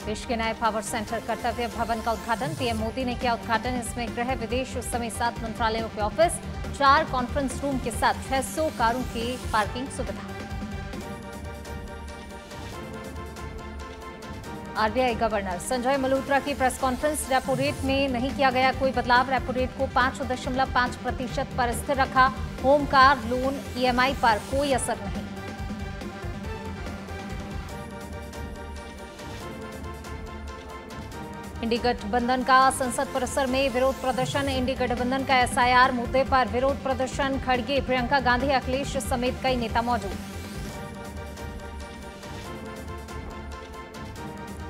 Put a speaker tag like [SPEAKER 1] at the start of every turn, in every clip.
[SPEAKER 1] देश के नए पावर सेंटर कर्तव्य भवन का उद्घाटन। पीएम मोदी ने किया उद्घाटन। इसमें गृह, विदेश समेत 7 मंत्रालयों के ऑफिस, 4 कॉन्फ्रेंस रूम के साथ 600 कारों की पार्किंग सुविधा। आरबीआई गवर्नर संजय मल्होत्रा की प्रेस कॉन्फ्रेंस। रेपो रेट में नहीं किया गया कोई बदलाव। रेपो रेट को 5.5% पर स्थिर रखा। होम कार लोन ईएमआई पर कोई असर नहीं। इंडी गठबंधन का संसद परिसर में विरोध प्रदर्शन। इंडी गठबंधन का एसआईआर मुद्दे पर विरोध प्रदर्शन। खड़गे, प्रियंका गांधी, अखिलेश समेत कई नेता मौजूद।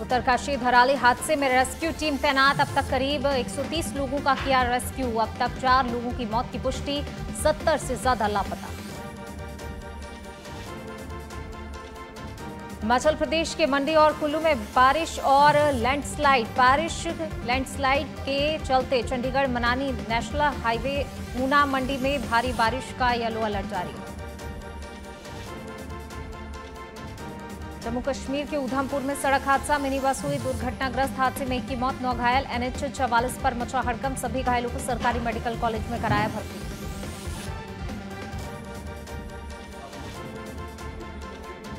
[SPEAKER 1] उत्तरकाशी धराली हादसे में रेस्क्यू टीम तैनात। अब तक करीब 130 लोगों का किया रेस्क्यू। अब तक 4 लोगों की मौत की पुष्टि, 70 से ज्यादा लापता। हिमाचल प्रदेश के मंडी और कुल्लू में बारिश और लैंडस्लाइड के चलते चंडीगढ़ मनाली नेशनल हाईवे ऊना मंडी में भारी बारिश का येलो अलर्ट जारी। जम्मू कश्मीर के उधमपुर में सड़क हादसा। मिनी बस हुई दुर्घटनाग्रस्त। हादसे में 1 की मौत, 9 घायल। एनएच 44 पर मचा हड़कंप। सभी घायलों को सरकारी मेडिकल कॉलेज में कराया भर्ती।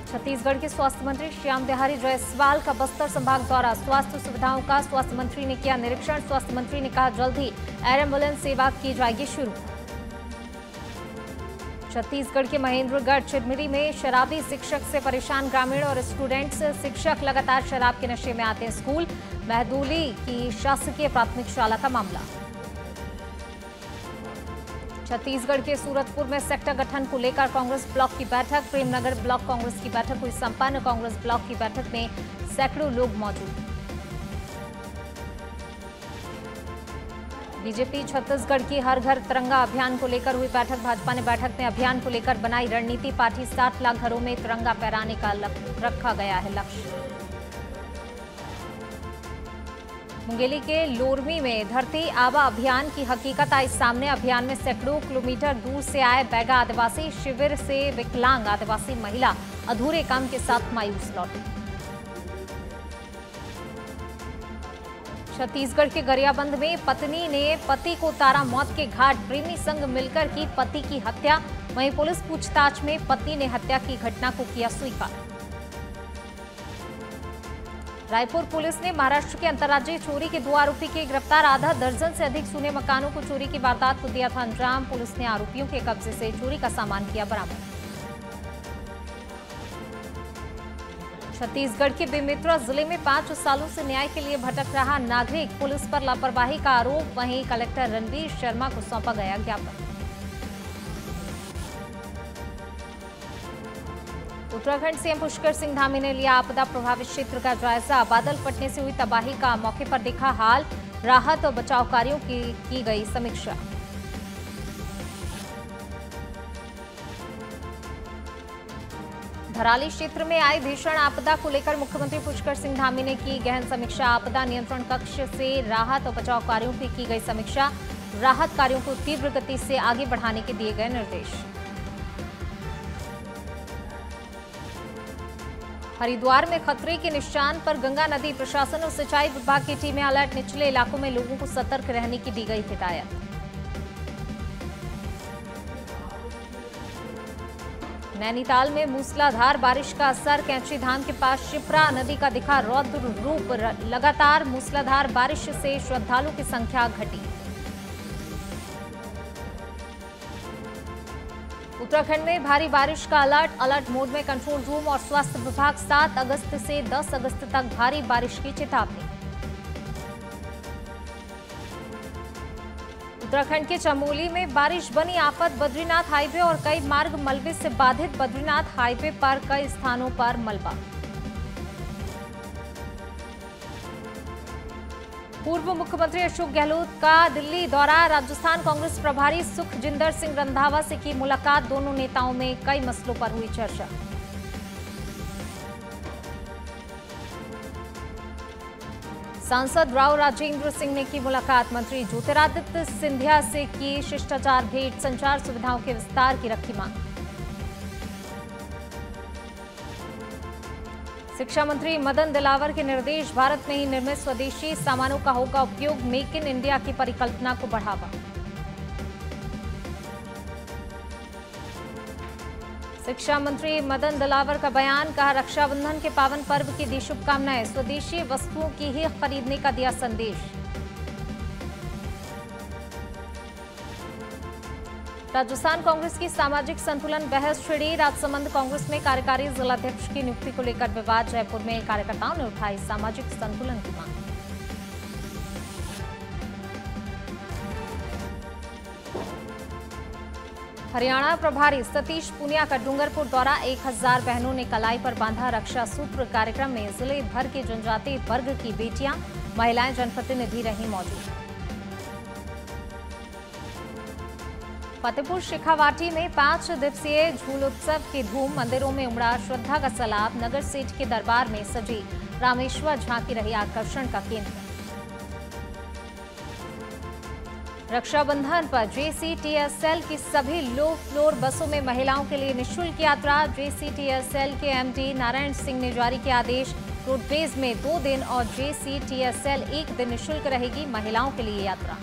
[SPEAKER 1] छत्तीसगढ़ के स्वास्थ्य मंत्री श्याम बिहारी जायसवाल का बस्तर संभाग दौरा। स्वास्थ्य सुविधाओं का स्वास्थ्य मंत्री ने किया निरीक्षण। स्वास्थ्य मंत्री ने कहा जल्द ही एयर एम्बुलेंस सेवा की जाएगी शुरू। छत्तीसगढ़ के महेंद्रगढ़ चिरमिरी में शराबी शिक्षक से परेशान ग्रामीण और स्टूडेंट्स। शिक्षक लगातार शराब के नशे में आते हैं स्कूल। महदूली की शासकीय प्राथमिक शाला का मामला। छत्तीसगढ़ के सूरतपुर में सेक्टर गठन को लेकर कांग्रेस ब्लॉक की बैठक। प्रेमनगर ब्लॉक कांग्रेस की बैठक हुई संपन्न। कांग्रेस ब्लॉक की बैठक में सैकड़ों लोग मौजूद। बीजेपी छत्तीसगढ़ की हर घर तिरंगा अभियान को लेकर हुई बैठक। भाजपा ने बैठक में अभियान को लेकर बनाई रणनीति। पार्टी 60 लाख घरों में तिरंगा फहराने का रखा गया है लक्ष्य। मुंगेली के लोरमी में धरती आबा अभियान की हकीकत आई सामने। अभियान में सैकड़ों किलोमीटर दूर से आए बैगा आदिवासी। शिविर से विकलांग आदिवासी महिला अधूरे काम के साथ मायूस लौटी। छत्तीसगढ़ के गरियाबंद में पत्नी ने पति को उतारा मौत के घाट। प्रेमी संग मिलकर की पति की हत्या। वहीं पुलिस पूछताछ में पत्नी ने हत्या की घटना को किया स्वीकार। रायपुर पुलिस ने महाराष्ट्र के अंतर्राज्यीय चोरी के 2 आरोपी के गिरफ्तार। आधा दर्जन से अधिक सूने मकानों को चोरी की वारदात को दिया था अंजाम। पुलिस ने आरोपियों के कब्जे से चोरी का सामान किया बरामद। छत्तीसगढ़ के बेमेतरा जिले में 5 सालों से न्याय के लिए भटक रहा नागरिक। पुलिस पर लापरवाही का आरोप। वहीं कलेक्टर रणवीर शर्मा को सौंपा गया ज्ञापन। उत्तराखंड सीएम पुष्कर सिंह धामी ने लिया आपदा प्रभावित क्षेत्र का जायजा। बादल फटने से हुई तबाही का मौके पर देखा हाल। राहत और बचाव कार्यों की गई समीक्षा। धराली क्षेत्र में आई भीषण आपदा को लेकर मुख्यमंत्री पुष्कर सिंह धामी ने की गहन समीक्षा। आपदा नियंत्रण कक्ष से राहत और बचाव कार्यों की गई समीक्षा। राहत कार्यों को तीव्र गति से आगे बढ़ाने के दिए गए निर्देश। हरिद्वार में खतरे के निशान पर गंगा नदी। प्रशासन और सिंचाई विभाग की टीमें अलर्ट। निचले इलाकों में लोगों को सतर्क रहने की दी गई हिदायत। नैनीताल में मूसलाधार बारिश का असर। कैंची धाम के पास शिप्रा नदी का दिखा रौद्र रूप। लगातार मूसलाधार बारिश से श्रद्धालुओं की संख्या घटी। उत्तराखंड में भारी बारिश का अलर्ट मोड में कंट्रोल रूम और स्वास्थ्य विभाग। 7 अगस्त से 10 अगस्त तक भारी बारिश की चेतावनी। उत्तराखंड के चमोली में बारिश बनी आफत। बद्रीनाथ हाईवे और कई मार्ग मलबे से बाधित। बद्रीनाथ हाईवे पर कई स्थानों पर मलबा। पूर्व मुख्यमंत्री अशोक गहलोत का दिल्ली दौरा। राजस्थान कांग्रेस प्रभारी सुखजिंदर सिंह रंधावा से की मुलाकात। दोनों नेताओं में कई मसलों पर हुई चर्चा। सांसद राव राजेंद्र सिंह ने की मुलाकात। मंत्री ज्योतिरादित्य सिंधिया से की शिष्टाचार भेंट। संचार सुविधाओं के विस्तार की रखी मांग। शिक्षा मंत्री मदन दिलावर के निर्देश, भारत में ही निर्मित स्वदेशी सामानों का होगा उपयोग, मेक इन इंडिया की परिकल्पना को बढ़ावा। शिक्षा मंत्री मदन दिलावर का बयान, कहा रक्षाबंधन के पावन पर्व की दी शुभकामनाएं, स्वदेशी वस्तुओं की ही खरीदने का दिया संदेश। राजस्थान कांग्रेस की सामाजिक संतुलन बहस छिड़ी, राजसमंद कांग्रेस में कार्यकारी जिलाध्यक्ष की नियुक्ति को लेकर विवाद, जयपुर में कार्यकर्ताओं ने उठाई सामाजिक संतुलन की मांग। हरियाणा प्रभारी सतीश पूनिया का डूंगरपुर दौरा, 1000 बहनों ने कलाई पर बांधा रक्षा सूत्र। कार्यक्रम में जिले भर के जनजातीय वर्ग की बेटियां, महिलाएं, जनप्रतिनिधि रही मौजूद। फतेहपुर शेखावाटी में 5 दिवसीय झूलोत्सव की धूम, मंदिरों में उमड़ा श्रद्धा का सैलाब। नगर सेठ के दरबार में सजी रामेश्वर झांकी रही आकर्षण का केंद्र। रक्षाबंधन पर जेसीटीएसएल की सभी लो फ्लोर बसों में महिलाओं के लिए निःशुल्क यात्रा। जेसीटीएसएल के एमडी नारायण सिंह ने जारी किया आदेश, रोडवेज में 2 दिन और जेसीटीएसएल 1 दिन निःशुल्क रहेगी महिलाओं के लिए यात्रा।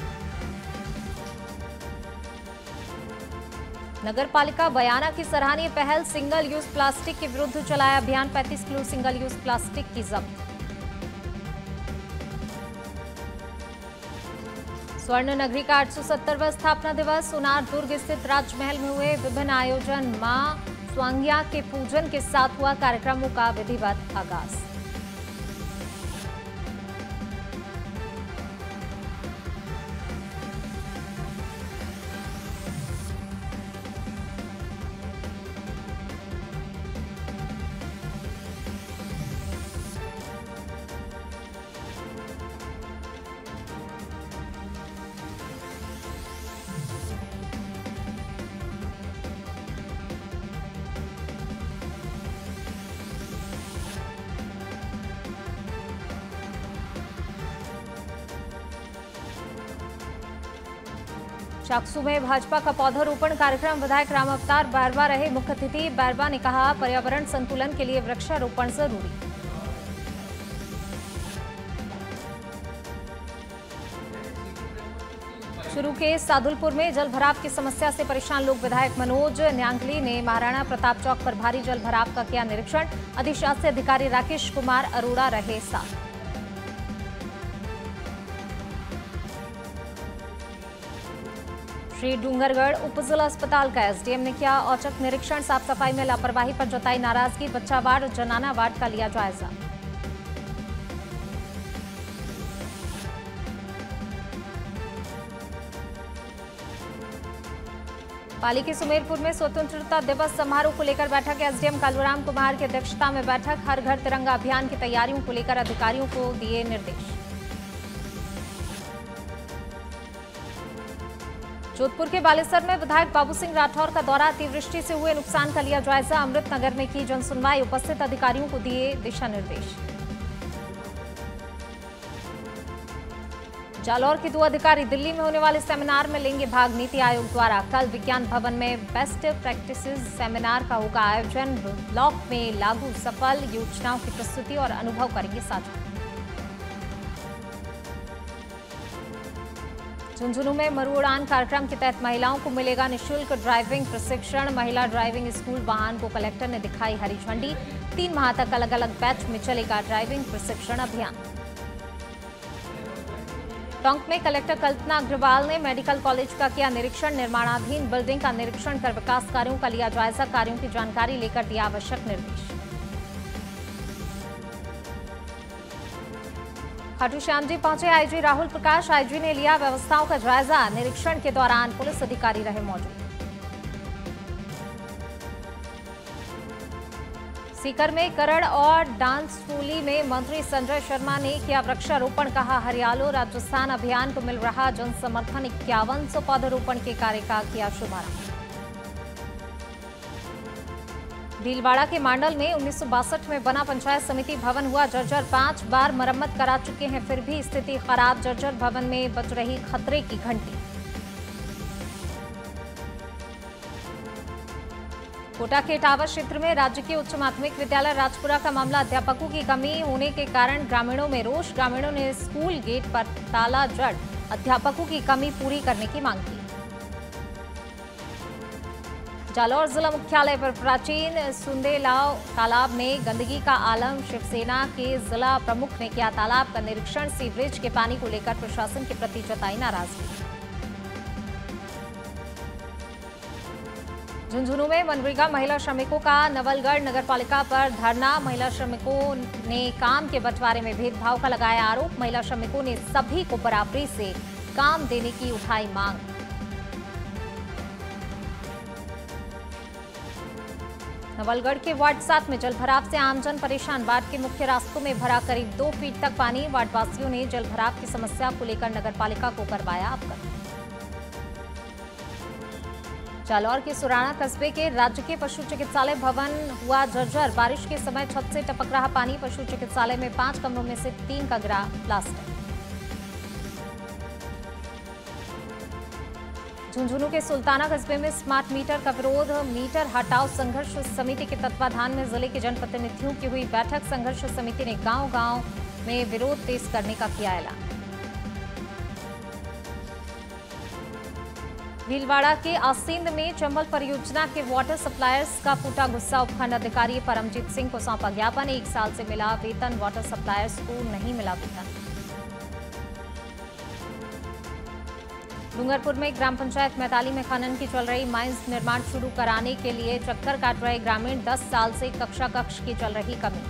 [SPEAKER 1] नगर पालिका बयाना की सराहनीय पहल, सिंगल यूज प्लास्टिक के विरुद्ध चलाया अभियान, 35 किलो सिंगल यूज प्लास्टिक की जब्त। स्वर्ण नगरी का 870वां स्थापना दिवस, सुनार दुर्ग स्थित राजमहल में हुए विभिन्न आयोजन। मां स्वांग्या के पूजन के साथ हुआ कार्यक्रमों का विधिवत आगाज। चाकसू में भाजपा का पौधारोपण कार्यक्रम, विधायक राम अवतार बैरवा रहे मुख्य अतिथि। बैरवा ने कहा, पर्यावरण संतुलन के लिए वृक्षारोपण जरूरी। शुरू के सादुलपुर में जलभराव की समस्या से परेशान लोग, विधायक मनोज न्यांगली ने महाराणा प्रताप चौक पर भारी जलभराव का किया निरीक्षण। अधिशासी अधिकारी राकेश कुमार अरोड़ा रहे साथ। श्री डूंगरगढ़ उप जिला अस्पताल का एसडीएम ने किया औचक निरीक्षण, साफ सफाई में लापरवाही पर जताई नाराजगी। बच्चा वार्ड और जनाना वार्ड का लिया जायजा। पाली के सुमेरपुर में स्वतंत्रता दिवस समारोह को लेकर बैठक, एसडीएम कालूराम कुमार की अध्यक्षता में बैठक। हर घर तिरंगा अभियान की तैयारियों को लेकर अधिकारियों को दिए निर्देश। जोधपुर के बालेसर में विधायक बाबू सिंह राठौर का दौरा, अतिवृष्टि से हुए नुकसान का लिया जायजा। अमृतनगर में की जनसुनवाई, उपस्थित अधिकारियों को दिए दिशा निर्देश। जालौर के 2 अधिकारी दिल्ली में होने वाले सेमिनार में लेंगे भाग, नीति आयोग द्वारा। कल विज्ञान भवन में बेस्ट प्रैक्टिसेस सेमिनार का होगा आयोजन। ब्लॉक में लागू सफल योजनाओं की प्रस्तुति और अनुभव करेंगे साझा। झुंझुनू में मरु उड़ान कार्यक्रम के तहत महिलाओं को मिलेगा निःशुल्क ड्राइविंग प्रशिक्षण। महिला ड्राइविंग स्कूल वाहन को कलेक्टर ने दिखाई हरी झंडी। 3 माह तक अलग अलग बैच में चलेगा ड्राइविंग प्रशिक्षण अभियान। टोंक में कलेक्टर कल्पना अग्रवाल ने मेडिकल कॉलेज का किया निरीक्षण। निर्माणाधीन बिल्डिंग का निरीक्षण कर विकास कार्यों का लिया जायजा। कार्यों की जानकारी लेकर दिया आवश्यक निर्देश। खाटू श्याम जी पहुंचे आईजी राहुल प्रकाश, आईजी ने लिया व्यवस्थाओं का जायजा। निरीक्षण के दौरान पुलिस अधिकारी रहे मौजूद। सीकर में करड़ और डांस टोली में मंत्री संजय शर्मा ने किया वृक्षारोपण, कहा हरियालो राजस्थान अभियान को मिल रहा जन समर्थन। 5100 पौधारोपण के कार्य का किया शुभारंभ। भीलवाड़ा के मांडल में 1962 में बना पंचायत समिति भवन हुआ जर्जर। 5 बार मरम्मत करा चुके हैं, फिर भी स्थिति खराब। जर्जर भवन में बज रही खतरे की घंटी। कोटा के इटावा क्षेत्र में राज्य के उच्च माध्यमिक विद्यालय राजपुरा का मामला, अध्यापकों की कमी होने के कारण ग्रामीणों में रोष। ग्रामीणों ने स्कूल गेट पर ताला जड़ अध्यापकों की कमी पूरी करने की मांग की। जालौर जिला मुख्यालय पर प्राचीन सुंदेलाव तालाब में गंदगी का आलम, शिवसेना के जिला प्रमुख ने किया तालाब का निरीक्षण। सीवरेज के पानी को लेकर प्रशासन के प्रति जताई नाराजगी। झुंझुनू में मनरेगा महिला श्रमिकों का नवलगढ़ नगरपालिका पर धरना। महिला श्रमिकों ने काम के बंटवारे में भेदभाव का लगाया आरोप। महिला श्रमिकों ने सभी को बराबरी से काम देने की उठाई मांग। नवलगढ़ के वार्ड 7 में जलभराव से आमजन परेशान। वार्ड के मुख्य रास्तों में भरा करीब 2 फीट तक पानी। वार्डवासियों ने जलभराव की समस्या को लेकर नगरपालिका को करवाया अवगत। जालौर के सुराना कस्बे के राजकीय पशु चिकित्सालय भवन हुआ जर्जर। बारिश के समय छत से टपक रहा पानी। पशु चिकित्सालय में 5 कमरों में से 3 का गिरा प्लास्टर। झुंझुनू के सुल्ताना कस्बे में स्मार्ट मीटर का विरोध। मीटर हटाओ संघर्ष समिति के तत्वाधान में जिले के जनप्रतिनिधियों की हुई बैठक। संघर्ष समिति ने गांव-गांव में विरोध तेज करने का किया ऐलान। भीलवाड़ा के आसींद में चंबल परियोजना के वाटर सप्लायर्स का फूटा गुस्सा। उपखंड अधिकारी परमजीत सिंह को सौंपा ज्ञापन। 1 साल से मिला वेतन, वाटर सप्लायर्स को नहीं मिला वेतन। डूंगरपुर में ग्राम पंचायत मैताली में खनन की चल रही माइंस निर्माण शुरू कराने के लिए चक्कर काट रहे ग्रामीण। 10 साल से कक्षा कक्ष की चल रही कमी।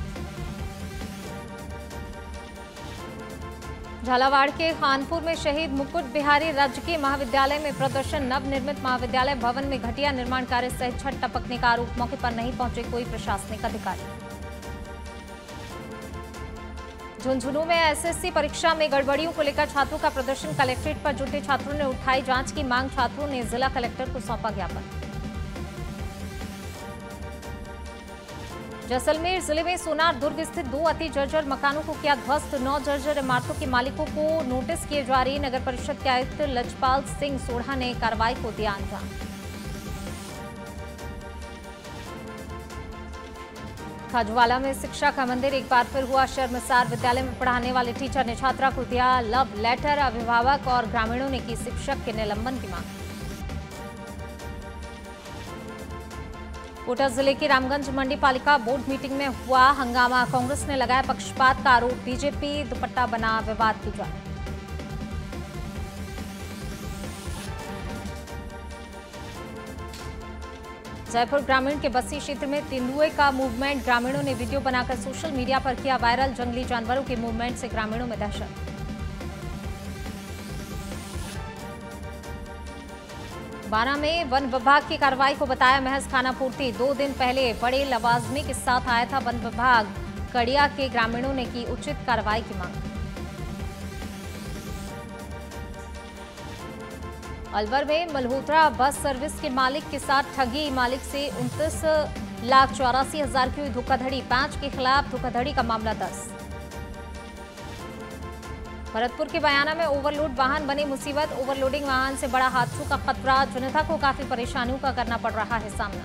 [SPEAKER 1] झालावाड़ के खानपुर में शहीद मुकुट बिहारी राजकीय महाविद्यालय में प्रदर्शन। नवनिर्मित महाविद्यालय भवन में घटिया निर्माण कार्य सहित छत टपकने का आरोप। मौके पर नहीं पहुंचे कोई प्रशासनिक अधिकारी। झुंझुनू में एसएससी परीक्षा में गड़बड़ियों को लेकर छात्रों का प्रदर्शन। कलेक्ट्रेट पर जुटे छात्रों ने उठाई जांच की मांग। छात्रों ने जिला कलेक्टर को सौंपा ज्ञापन। जैसलमेर जिले में सोनार दुर्ग स्थित 2 अति जर्जर मकानों को किया ध्वस्त। 9 जर्जर इमारतों के मालिकों को नोटिस किए जारी। नगर परिषद के आयुक्त लजपाल सिंह सोढ़ा ने कार्रवाई को दिया अंजाम। खाजवाला में शिक्षा का मंदिर एक बार फिर हुआ शर्मसार। विद्यालय में पढ़ाने वाले टीचर ने छात्रा को दिया लव लेटर। अभिभावक और ग्रामीणों ने की शिक्षक के निलंबन की मांग। कोटा जिले की रामगंज मंडी पालिका बोर्ड मीटिंग में हुआ हंगामा। कांग्रेस ने लगाया पक्षपात का आरोप। बीजेपी दुपट्टा बना विवाद की जड़। जयपुर ग्रामीण के बस्ती क्षेत्र में तेंदुए का मूवमेंट। ग्रामीणों ने वीडियो बनाकर सोशल मीडिया पर किया वायरल। जंगली जानवरों के मूवमेंट से ग्रामीणों में दहशत। बारा में वन विभाग की कार्रवाई को बताया महज खानापूर्ति। 2 दिन पहले बड़े लवाजमे के साथ आया था वन विभाग। कड़िया के ग्रामीणों ने की उचित कार्रवाई की मांग। अलवर में मल्होत्रा बस सर्विस के मालिक के साथ ठगी। मालिक से 29,84,000 की हुई धोखाधड़ी। 5 के खिलाफ धोखाधड़ी का मामला दर्ज। भरतपुर के बयाना में ओवरलोड वाहन बने मुसीबत। ओवरलोडिंग वाहन से बड़ा हादसों का खतरा। जनता को काफी परेशानियों का करना पड़ रहा है सामना।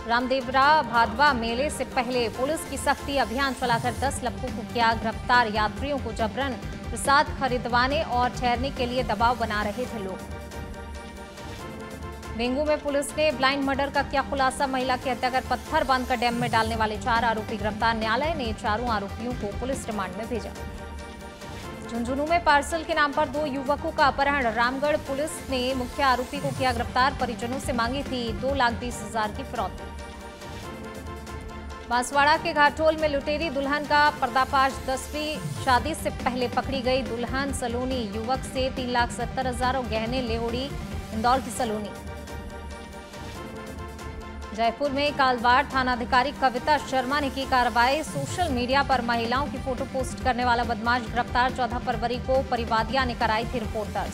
[SPEAKER 1] रामदेवरा भादवा मेले से पहले पुलिस की सख्ती अभियान चलाकर 10 लड़कों को किया गिरफ्तार। यात्रियों को जबरन प्रसाद खरीदवाने और ठहरने के लिए दबाव बना रहे थे लोग। डेंगू में पुलिस ने ब्लाइंड मर्डर का किया खुलासा। महिला की हत्या कर पत्थर बांधकर डैम में डालने वाले 4 आरोपी गिरफ्तार। न्यायालय ने चारों आरोपियों को पुलिस रिमांड में भेजा। झुंझुनू में पार्सल के नाम पर 2 युवकों का अपहरण। रामगढ़ पुलिस ने मुख्य आरोपी को किया गिरफ्तार। परिजनों से मांगी थी 2,20,000 की फिरौती। बांसवाड़ा के घाटोल में लुटेरी दुल्हन का पर्दाफाश। 10वीं शादी से पहले पकड़ी गई दुल्हन सलोनी। युवक से 3,70,000 और गहने ले उड़ी इंदौर की सलोनी। जयपुर में कालवाड़ थानाधिकारी कविता शर्मा ने की कार्रवाई। सोशल मीडिया पर महिलाओं की फोटो पोस्ट करने वाला बदमाश गिरफ्तार। 14 फरवरी को परिवादिया ने कराई थी रिपोर्ट दर्ज।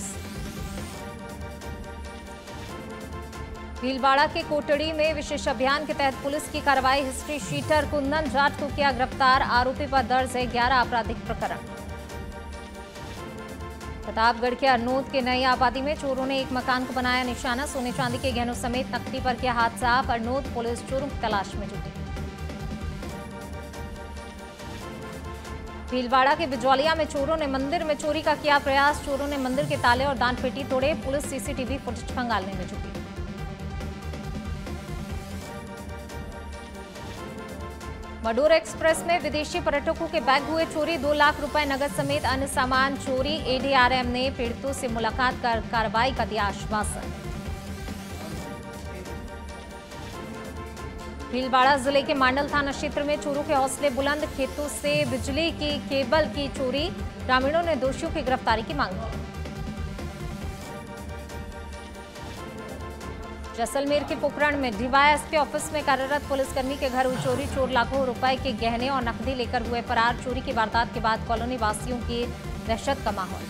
[SPEAKER 1] भीलवाड़ा के कोटड़ी में विशेष अभियान के तहत पुलिस की कार्रवाई। हिस्ट्री शीटर कुंदन जाट को किया गिरफ्तार। आरोपी पर दर्ज है 11 आपराधिक प्रकरण। प्रतापगढ़ के अरनोद के नई आबादी में चोरों ने एक मकान को बनाया निशाना। सोने चांदी के गहनों समेत नकदी पर किया हाथ साफ। अरनोद पुलिस चोरों की तलाश में जुटी। भीलवाड़ा के बिजौलिया में चोरों ने मंदिर में चोरी का किया प्रयास। चोरों ने मंदिर के ताले और दान पेटी तोड़े। पुलिस सीसीटीवी फुटेज खंगालने में जुटी। मडोर एक्सप्रेस में विदेशी पर्यटकों के बैग हुए चोरी। 2 लाख रुपए नगद समेत अन्य सामान चोरी। एडीआरएम ने पीड़ितों से मुलाकात कर कार्रवाई का दिया आश्वासन। भीलवाड़ा जिले के मांडल थाना क्षेत्र में चोरों के हौसले बुलंद। खेतों से बिजली की केबल की चोरी। ग्रामीणों ने दोषियों की गिरफ्तारी की मांग की। जैसलमेर के पोखरण में डीवाईएसपी ऑफिस में कार्यरत पुलिसकर्मी के घर हुई चोरी। चोर लाखों रुपए के गहने और नकदी लेकर हुए फरार। चोरी की वारदात के बाद कॉलोनी वासियों की दहशत का माहौल।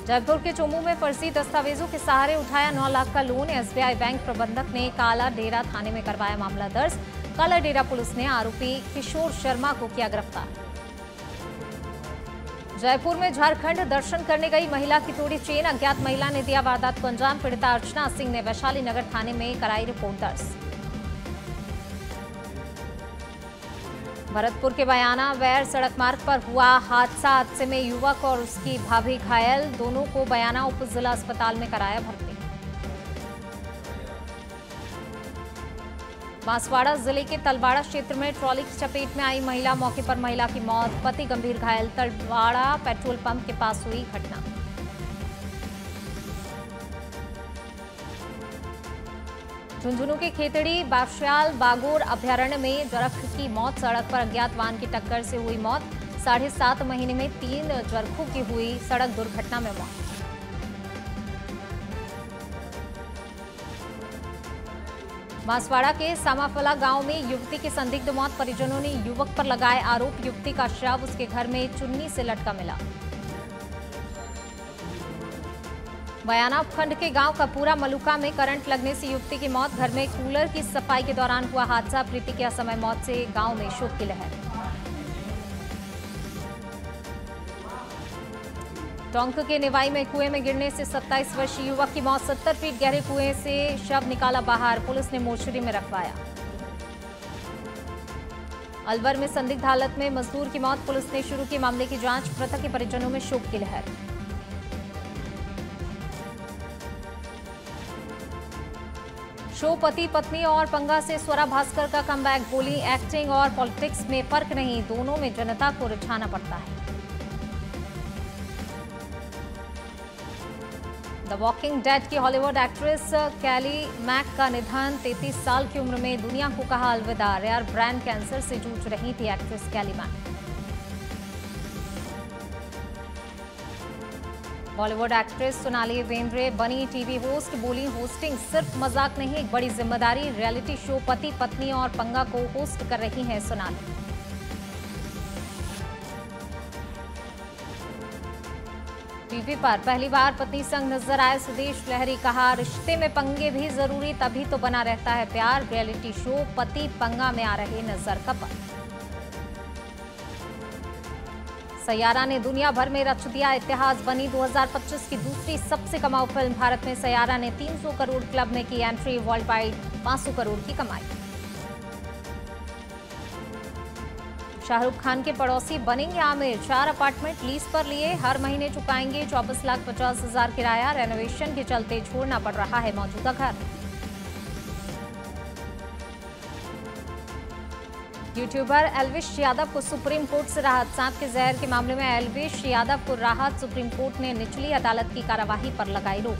[SPEAKER 1] जयपुर के चोमू में फर्जी दस्तावेजों के सहारे उठाया 9 लाख का लोन। एसबीआई बैंक प्रबंधक ने काला डेरा थाने में करवाया मामला दर्ज। काला डेरा पुलिस ने आरोपी किशोर शर्मा को किया गिरफ्तार। जयपुर में झारखंड दर्शन करने गई महिला की तोड़ी चेन। अज्ञात महिला ने दिया वारदात को अंजाम। पीड़िता अर्चना सिंह ने वैशाली नगर थाने में कराई रिपोर्ट दर्ज। भरतपुर के बयाना वैर सड़क मार्ग पर हुआ हादसा। हादसे में युवक और उसकी भाभी घायल। दोनों को बयाना उप जिला अस्पताल में कराया भर्ती। बांसवाड़ा जिले के तलवाड़ा क्षेत्र में ट्रॉली की चपेट में आई महिला। मौके पर महिला की मौत, पति गंभीर घायल। तलवाड़ा पेट्रोल पंप के पास हुई घटना। झुंझुनू के खेतड़ी बाफ्याल बागोर अभयारण्य में जरख की मौत। सड़क पर अज्ञात वाहन की टक्कर से हुई मौत। 7.5 महीने में 3 जरखों की हुई सड़क दुर्घटना में मौत। बांसवाड़ा के सामाफला गांव में युवती की संदिग्ध मौत। परिजनों ने युवक पर लगाए आरोप। युवती का शव उसके घर में चुन्नी से लटका मिला। बयाना उपखंड के गांव कपूरा मलुका में करंट लगने से युवती की मौत। घर में कूलर की सफाई के दौरान हुआ हादसा। प्रीति की असमय मौत से गांव में शोक की लहर। टोंक के निवाई में कुएं में गिरने से 27 वर्षीय युवक की मौत। 70 फीट गहरे कुएं से शव निकाला बाहर। पुलिस ने मोर्चरी में रखवाया। अलवर में संदिग्ध हालत में मजदूर की मौत। पुलिस ने शुरू की मामले की जांच। मृतक के परिजनों में शोक की लहर। शो पति पत्नी और पंगा से स्वरा भास्कर का कमबैक। बोली एक्टिंग और पॉलिटिक्स में फर्क नहीं, दोनों में जनता को रिझाना पड़ता है। द वॉकिंग डेड की हॉलीवुड एक्ट्रेस कैली मैक का निधन। 33 साल की उम्र में दुनिया को कहा अलविदा। रेयर ब्रेन कैंसर से जूझ रही थी एक्ट्रेस कैली मैक। बॉलीवुड एक्ट्रेस सोनाली बेंद्रे बनी टीवी होस्ट। बोली होस्टिंग सिर्फ मजाक नहीं, एक बड़ी जिम्मेदारी। रियलिटी शो पति पत्नी और पंगा को होस्ट कर रही हैं सोनाली। टीवी पर पहली बार पत्नी संग नजर आए सुदेश लहरी। कहा रिश्ते में पंगे भी जरूरी, तभी तो बना रहता है प्यार। रियलिटी शो पति पंगा में आ रहे नजर कपल। सैयारा ने दुनिया भर में रच दिया इतिहास। बनी 2025 की दूसरी सबसे कमाऊ फिल्म। भारत में सैयारा ने 300 करोड़ क्लब में की एंट्री। वर्ल्ड वाइड 500 करोड़ की कमाई। शाहरुख खान के पड़ोसी बनेंगे आमिर। 4 अपार्टमेंट लीज पर लिए, हर महीने चुकाएंगे 24,50,000 किराया। रेनोवेशन के चलते छोड़ना पड़ रहा है मौजूदा घर। यूट्यूबर एल्विश यादव को सुप्रीम कोर्ट से राहत। सांप के जहर के मामले में एल्विश यादव को राहत। सुप्रीम कोर्ट ने निचली अदालत की कार्यवाही पर लगाई रोक।